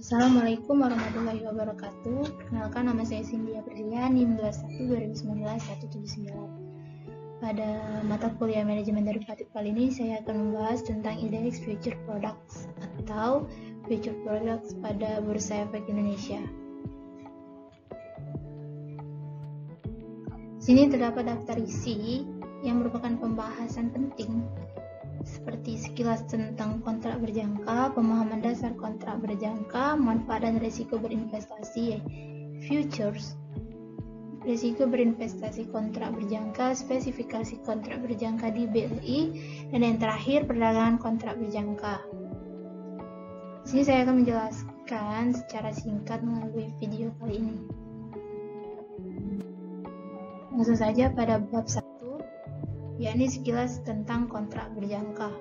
Assalamualaikum warahmatullahi wabarakatuh. Perkenalkan, nama saya Cindy Aprilia, NIM 21-2019-179. Pada mata kuliah manajemen derivatif kali ini, saya akan membahas tentang indeks future products atau future products pada Bursa Efek Indonesia. Sini terdapat daftar isi yang merupakan pembahasan penting seperti sekilas tentang kontrak berjangka, pemahaman dasar kontrak berjangka, manfaat dan risiko berinvestasi, futures, risiko berinvestasi kontrak berjangka, spesifikasi kontrak berjangka di BLI, dan yang terakhir perdagangan kontrak berjangka. Di sini saya akan menjelaskan secara singkat melalui video kali ini. Langsung saja pada bab 1, yakni sekilas tentang kontrak berjangka.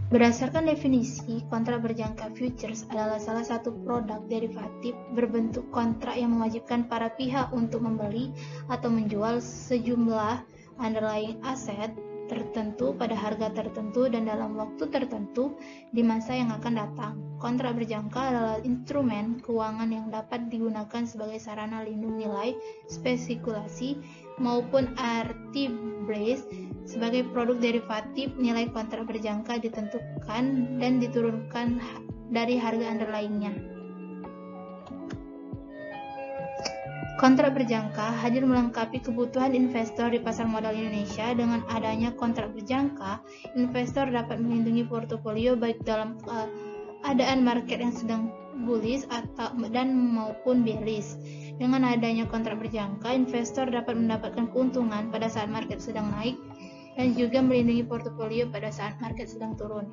Berdasarkan definisi, kontrak berjangka futures adalah salah satu produk derivatif berbentuk kontrak yang mewajibkan para pihak untuk membeli atau menjual sejumlah underlying aset tertentu pada harga tertentu dan dalam waktu tertentu di masa yang akan datang. Kontrak berjangka adalah instrumen keuangan yang dapat digunakan sebagai sarana lindung nilai, spekulasi, maupun arbitrase. Sebagai produk derivatif, nilai kontrak berjangka ditentukan dan diturunkan dari harga underlying-nya. Kontrak berjangka hadir melengkapi kebutuhan investor di pasar modal Indonesia. Dengan adanya kontrak berjangka, investor dapat melindungi portofolio baik dalam keadaan market yang sedang bullish dan maupun bearish. Dengan adanya kontrak berjangka, investor dapat mendapatkan keuntungan pada saat market sedang naik dan juga melindungi portofolio pada saat market sedang turun.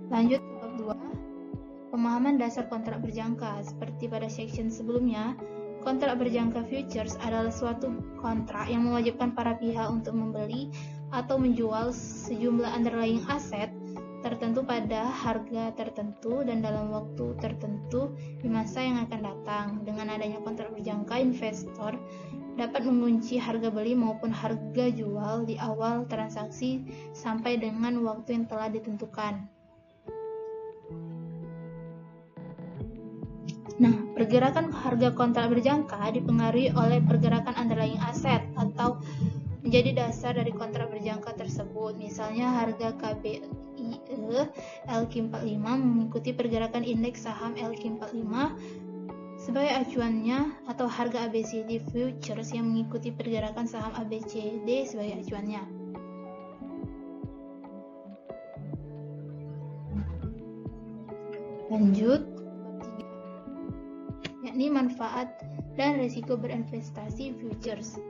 Lanjut ke bab 2, pemahaman dasar kontrak berjangka. Seperti pada section sebelumnya, kontrak berjangka futures adalah suatu kontrak yang mewajibkan para pihak untuk membeli atau menjual sejumlah underlying aset tertentu pada harga tertentu dan dalam waktu tertentu di masa yang akan datang. Dengan adanya kontrak berjangka, investor dapat mengunci harga beli maupun harga jual di awal transaksi sampai dengan waktu yang telah ditentukan. Nah, pergerakan harga kontrak berjangka dipengaruhi oleh pergerakan underlying aset atau menjadi dasar dari kontrak berjangka tersebut. Misalnya harga KBIE LQ45 mengikuti pergerakan indeks saham LQ45 sebagai acuannya, atau harga ABCD futures yang mengikuti pergerakan saham ABCD sebagai acuannya. Lanjut, yakni manfaat dan risiko berinvestasi futures.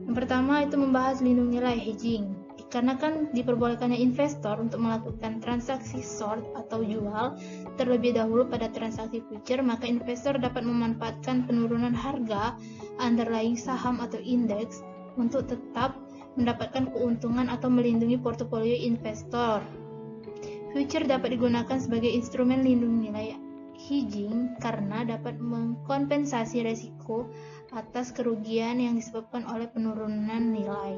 Yang pertama itu membahas lindung nilai hedging. Dikarenakan diperbolehkannya investor untuk melakukan transaksi short atau jual terlebih dahulu pada transaksi future, maka investor dapat memanfaatkan penurunan harga underlying saham atau indeks untuk tetap mendapatkan keuntungan atau melindungi portofolio investor. Future dapat digunakan sebagai instrumen lindung nilai hedging karena dapat mengkompensasi risiko atas kerugian yang disebabkan oleh penurunan nilai.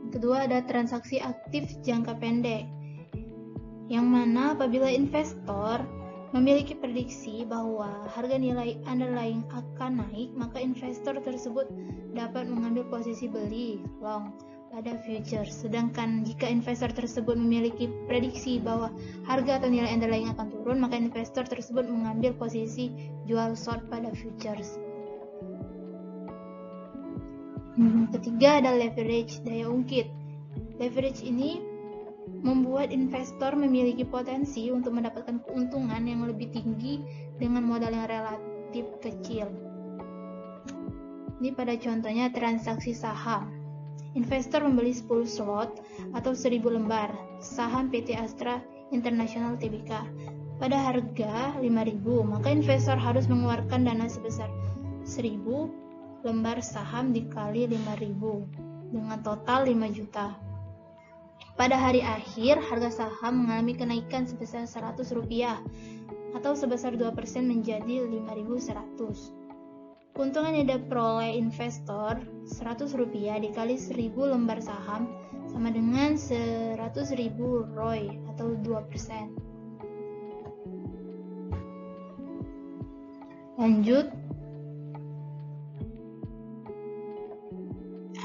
Kedua, ada transaksi aktif jangka pendek, yang mana apabila investor memiliki prediksi bahwa harga nilai underlying akan naik, maka investor tersebut dapat mengambil posisi beli long pada futures. Sedangkan jika investor tersebut memiliki prediksi bahwa harga atau nilai underlying akan turun, maka investor tersebut mengambil posisi jual short pada futures. Ketiga ada leverage, daya ungkit. Leverage ini membuat investor memiliki potensi untuk mendapatkan keuntungan yang lebih tinggi dengan modal yang relatif kecil. Ini pada contohnya transaksi saham. Investor membeli 10 slot atau 1000 lembar saham PT Astra International Tbk pada harga 5.000, maka investor harus mengeluarkan dana sebesar 1000 lembar saham dikali 5.000 dengan total 5 juta. Pada hari akhir, harga saham mengalami kenaikan sebesar Rp100 atau sebesar 2% menjadi 5.100. Keuntungan yang diperoleh investor Rp100 dikali 1000 lembar saham sama dengan 100.000 ROI atau 2%. Lanjut,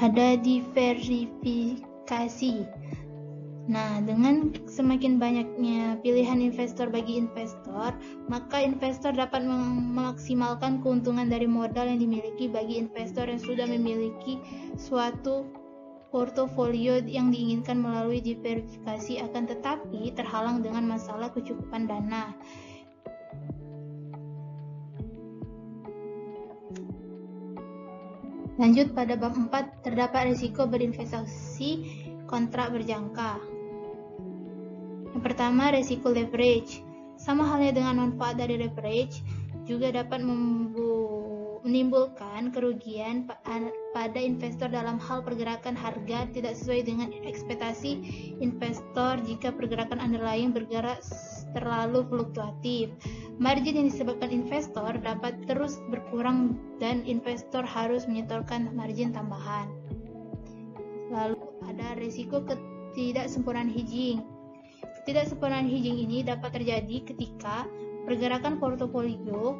ada diversifikasi. Nah, dengan semakin banyaknya pilihan investor bagi investor, maka investor dapat memaksimalkan keuntungan dari modal yang dimiliki bagi investor yang sudah memiliki suatu portofolio yang diinginkan melalui diversifikasi, akan tetapi terhalang dengan masalah kecukupan dana. Lanjut pada bab 4, terdapat risiko berinvestasi kontrak berjangka. Yang pertama, risiko leverage. Sama halnya dengan manfaat dari leverage, juga dapat menimbulkan kerugian pada investor dalam hal pergerakan harga tidak sesuai dengan ekspektasi investor jika pergerakan underlying bergerak terlalu fluktuatif. Margin yang disebabkan investor dapat terus berkurang dan investor harus menyetorkan margin tambahan. Lalu ada risiko ketidaksempurnaan hedging. Ketidaksempurnaan hedging ini dapat terjadi ketika pergerakan portofolio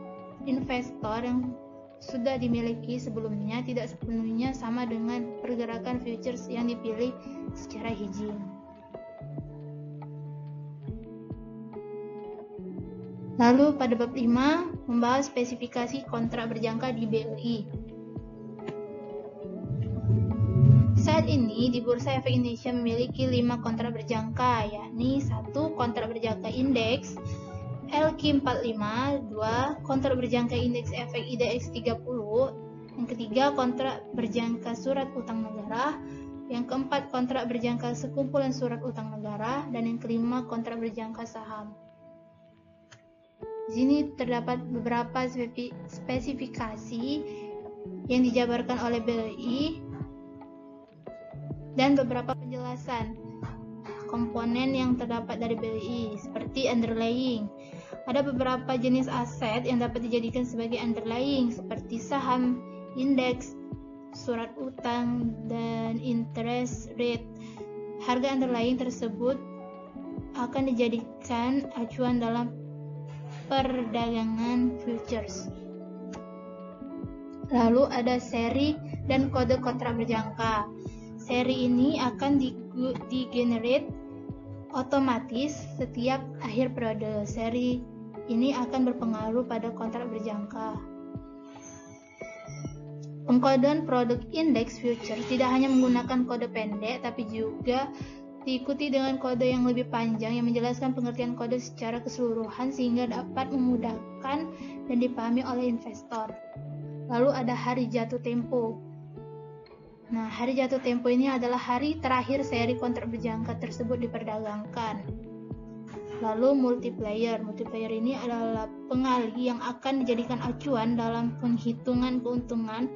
investor yang sudah dimiliki sebelumnya tidak sepenuhnya sama dengan pergerakan futures yang dipilih secara hedging. Lalu pada bab 5 membahas spesifikasi kontrak berjangka di BLI. Saat ini di Bursa Efek Indonesia memiliki 5 kontrak berjangka, yakni 1 kontrak berjangka indeks LQ45, 2 kontrak berjangka indeks efek IDX 30, yang ketiga kontrak berjangka surat utang negara, yang keempat kontrak berjangka sekumpulan surat utang negara, dan yang kelima kontrak berjangka saham. Di sini terdapat beberapa spesifikasi yang dijabarkan oleh BLI dan beberapa penjelasan komponen yang terdapat dari BLI seperti underlying. Ada beberapa jenis aset yang dapat dijadikan sebagai underlying seperti saham, indeks, surat utang, dan interest rate. Harga underlying tersebut akan dijadikan acuan dalam perdagangan futures. Lalu ada seri dan kode kontrak berjangka. Seri ini akan digenerate otomatis setiap akhir periode. Seri ini akan berpengaruh pada kontrak berjangka. Pengkodean produk indeks futures tidak hanya menggunakan kode pendek, tapi juga diikuti dengan kode yang lebih panjang yang menjelaskan pengertian kode secara keseluruhan sehingga dapat memudahkan dan dipahami oleh investor. Lalu ada hari jatuh tempo. Nah, hari jatuh tempo ini adalah hari terakhir seri kontrak berjangka tersebut diperdagangkan. Lalu multiplier. Multiplier ini adalah pengali yang akan dijadikan acuan dalam penghitungan keuntungan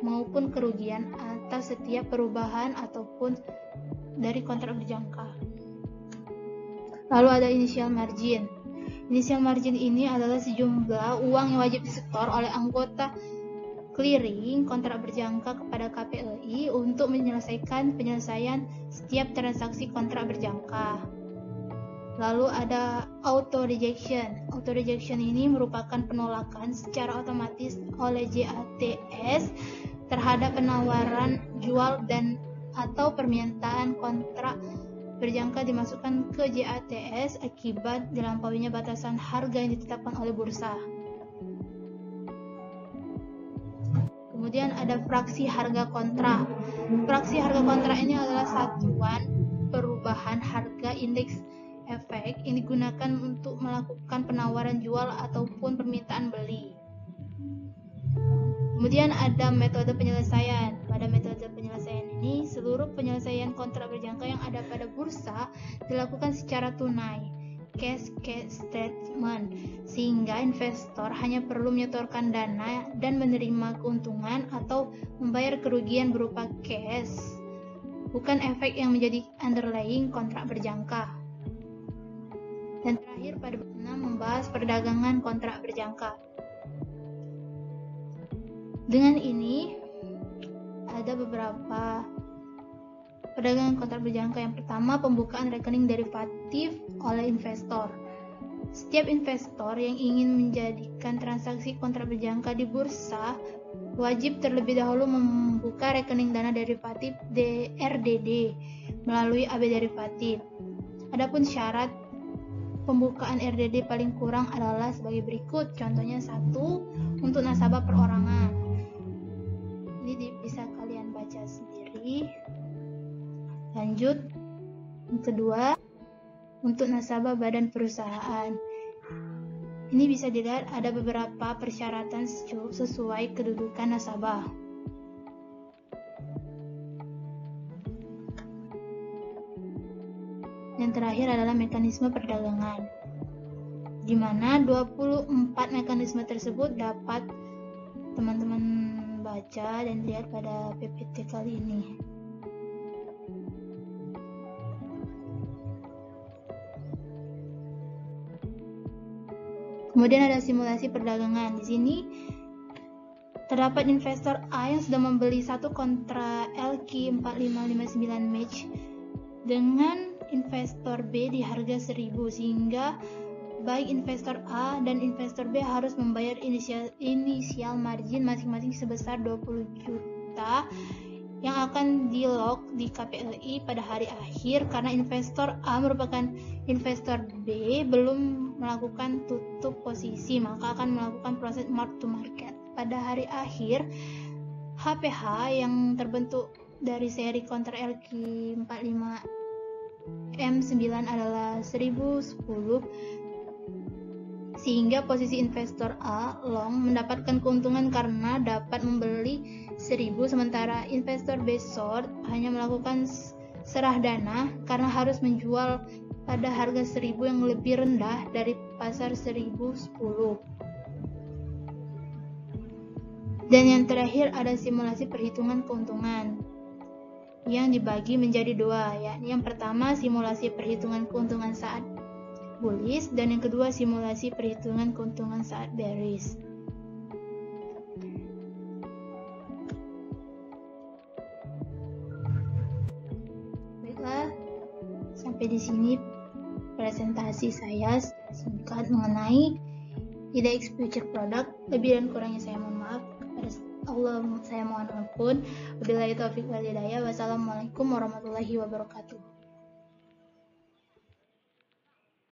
maupun kerugian atas setiap perubahan ataupun dari kontrak berjangka. Lalu ada initial margin. Initial margin ini adalah sejumlah uang yang wajib disetor oleh anggota clearing kontrak berjangka kepada KPLI untuk menyelesaikan penyelesaian setiap transaksi kontrak berjangka. Lalu ada auto rejection. Auto rejection ini merupakan penolakan secara otomatis oleh JATS terhadap penawaran jual dan atau permintaan kontrak berjangka dimasukkan ke JATS akibat dilampauinya batasan harga yang ditetapkan oleh bursa. Kemudian ada fraksi harga kontrak. Fraksi harga kontrak ini adalah satuan perubahan harga indeks efek yang digunakan untuk melakukan penawaran jual ataupun permintaan beli. Kemudian ada metode penyelesaian. Pada metode penyelesaian ini, seluruh penyelesaian kontrak berjangka yang ada pada bursa dilakukan secara tunai, cash settlement, sehingga investor hanya perlu menyetorkan dana dan menerima keuntungan atau membayar kerugian berupa cash, bukan efek yang menjadi underlying kontrak berjangka. Dan terakhir pada bab 6 membahas perdagangan kontrak berjangka. Dengan ini ada beberapa perdagangan kontrak berjangka. Yang pertama, pembukaan rekening derivatif oleh investor. Setiap investor yang ingin menjadikan transaksi kontrak berjangka di bursa wajib terlebih dahulu membuka rekening dana derivatif RDD melalui AB derivatif. Adapun syarat pembukaan RDD paling kurang adalah sebagai berikut. Contohnya 1, untuk nasabah perorangan. Ini bisa kalian baca sendiri. Lanjut, yang kedua, untuk nasabah badan perusahaan. Ini bisa dilihat ada beberapa persyaratan sesuai kedudukan nasabah. Yang terakhir adalah mekanisme perdagangan, di mana 24 mekanisme tersebut dapat teman-teman baca dan lihat pada PPT kali ini. Kemudian ada simulasi perdagangan. Di sini terdapat investor A yang sudah membeli satu kontra LQ 4559 match dengan investor B di harga 1000, sehingga baik investor A dan investor B harus membayar inisial margin masing-masing sebesar 20 juta yang akan di-lock di KPLI pada hari akhir karena investor A merupakan investor B belum melakukan tutup posisi, maka akan melakukan proses mark to market. Pada hari akhir, HPH yang terbentuk dari seri kontrak LQ 45M9 adalah 1010, sehingga posisi investor A long mendapatkan keuntungan karena dapat membeli 1000, sementara investor B short hanya melakukan serah dana karena harus menjual pada harga 1000 yang lebih rendah dari pasar 1010. Dan yang terakhir ada simulasi perhitungan keuntungan yang dibagi menjadi dua, yakni yang pertama simulasi perhitungan keuntungan saat bullish dan yang kedua simulasi perhitungan keuntungan saat bearish. Baiklah, sampai di sini presentasi saya singkat mengenai IDX Future Product. Lebih dan kurangnya saya mohon maaf. Kepada Allah saya mohon ampun. Wabillahi taufiq wal hidayah. Wassalamualaikum warahmatullahi wabarakatuh.